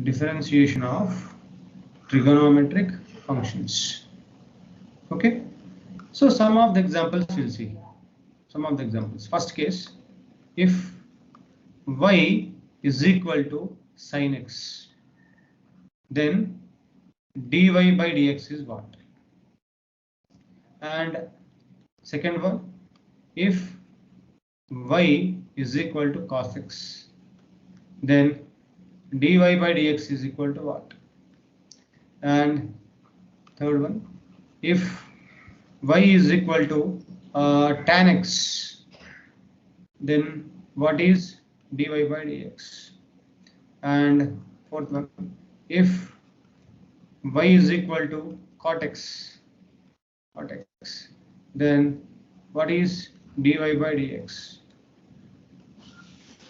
differentiation of trigonometric functions. Okay, so some of the examples we'll see. Some of the examples. First case, if y is equal to sin x, then dy by dx is what? And second one, if y is equal to cos x, then dy by dx is equal to what? And third one, if y is equal to tan x, then what is dy by dx? And fourth one, if y is equal to cot x, then what is dy by dx?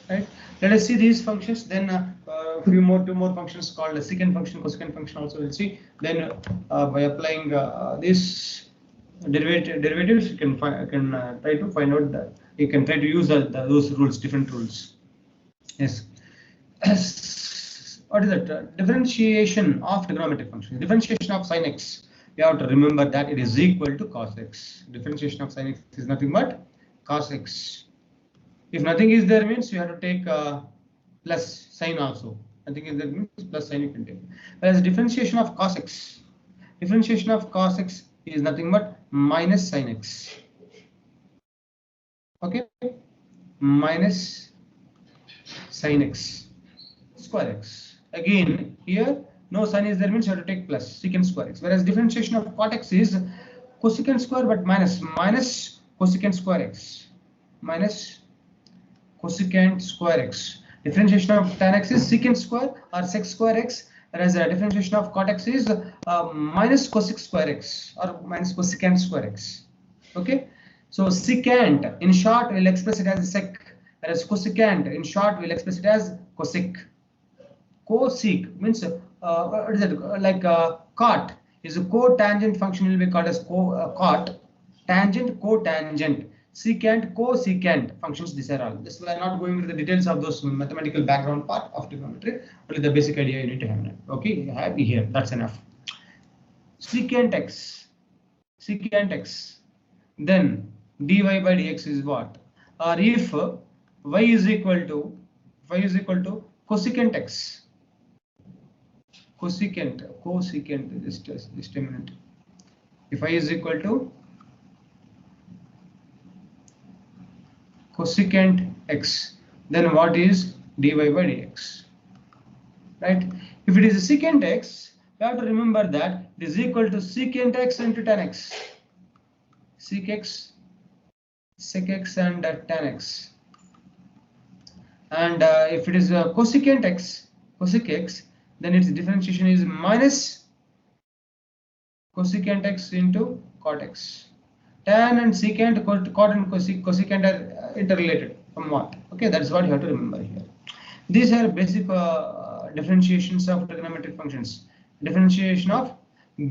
Right? Let us see these functions. Then two more functions called a secant function, cosecant function also we'll see. Then by applying this derivatives, you can try to find out that you can try to use those rules, different rules. Yes. What is that? Differentiation of trigonometric function. Differentiation of sin x. You have to remember that it is equal to cos x. Differentiation of sin x is nothing but cos x. If nothing is there, means you have to take plus sin also. Nothing is there means plus sin you can take. Whereas differentiation of cos x. Differentiation of cos x is nothing but minus sin x. Okay, minus sin x square x. Again, here no sin is there means you have to take plus secant square x. Whereas differentiation of cot x is cosecant square but minus cosecant square x minus cosecant square x. Differentiation of tan x is secant square or sec square x, whereas the differentiation of cot x is minus cosec square x or minus cosecant square x. Okay, so secant in short we'll express it as sec, whereas cosecant in short we'll express it as cosec. Cosec means what is it? Like cot is a cotangent function will be called as cot, tangent, cotangent, secant, cosecant functions. These are all. This we are not going into the details of those mathematical background part of trigonometry. Only the basic idea you need to have. Okay, you have here. That's enough. Secant x, then dy by dx is what? Or if y is equal to cosecant x. Cosecant, just a minute. If y is equal to cosecant x, then what is dy by dx? Right? If it is secant x, you have to remember that it is equal to secant x into tan x. Sec x, and tan x. And if it is cosecant x, then its differentiation is minus cosecant x into cot x. Tan and secant, cot and cosecant are interrelated somewhat. Okay, that's what you have to remember here. These are basic differentiations of trigonometric functions. Differentiation of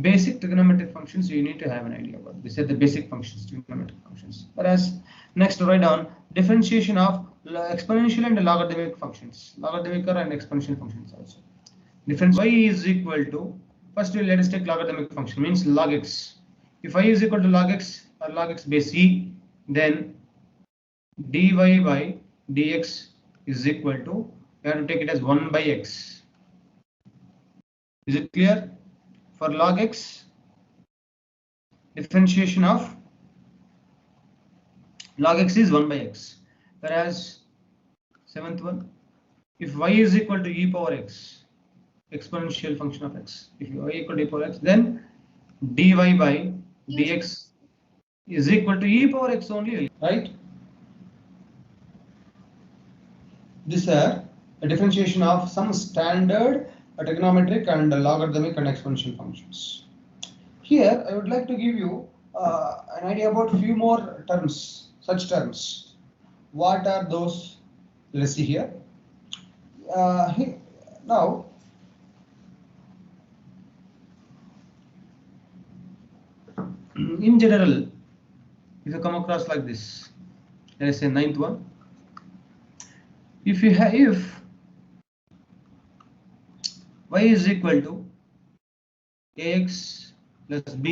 basic trigonometric functions you need to have an idea about. These are the basic functions, trigonometric functions. Whereas next write down differentiation of exponential and logarithmic functions, logarithmic and exponential functions also. Difference y is equal to, first let us take logarithmic function, means log x. If y is equal to log x or log x base e, then dy by dx is equal to, you have to take it as 1 by x. Is it clear? For log x, differentiation of log x is 1 by x. Whereas seventh one, if y is equal to e power x, exponential function of x, if y equal to e power x, then dy by dx is equal to e power x only, right? These are a differentiation of some standard trigonometric and logarithmic and exponential functions. Here I would like to give you an idea about few more terms, such terms. What are those? Let's see here. Now in general, if you come across like this, let us say ninth one, if y is equal to ax plus b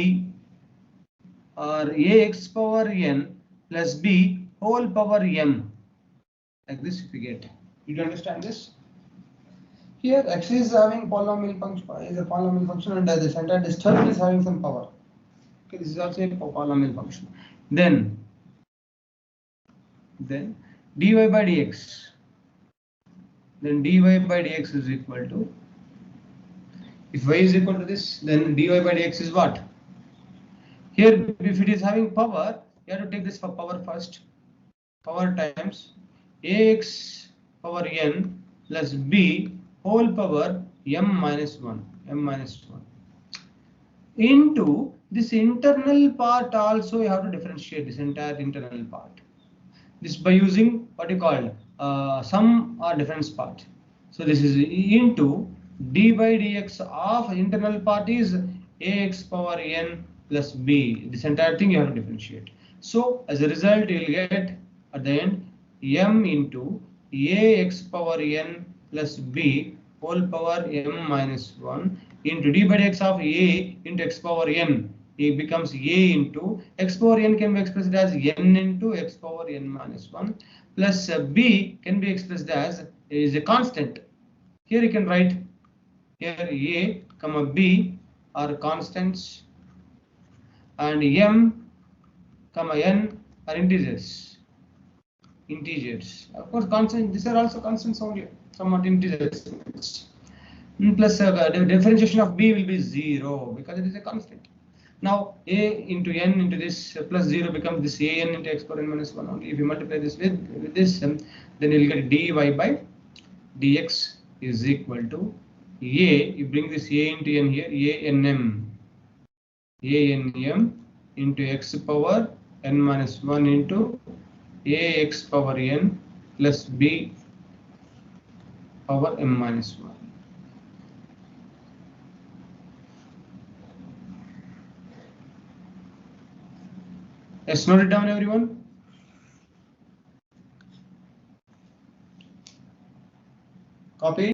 or ax power n plus b whole power m, like this if we get. Did you understand this? Here x is having polynomial function, is a polynomial function, and this entire this term is having some power. Okay, this is also a polynomial function. Then dy by dx, then dy by dx is equal to, if y is equal to this, then dy by dx is what? Here, if it is having power, you have to take this for power first. Power times ax power n plus b whole power m minus 1, into this internal part. Also, you have to differentiate this entire internal part. This by using what you call sum or difference part. So this is into d by dx of internal part is ax power n plus b. This entire thing you have to differentiate. So as a result, you will get at the end m into ax power n plus b whole power m minus 1 into d by dx of a into x power n. It becomes a into x power n can be expressed as n into x power n minus 1 plus b can be expressed as is a constant. Here you can write here a comma b are constants and m comma n are integers. Of course, constants, these are also constants only, somewhat integers. Plus the differentiation of b will be 0 because it is a constant. Now a into n into this plus 0 becomes this a n into x power n minus 1 only. If you multiply this with this, then you'll get dy by dx is equal to a, you bring this a into n here, a nm into x power n minus 1 into ax power n plus b power m minus 1. Let's note it down, everyone. Copy.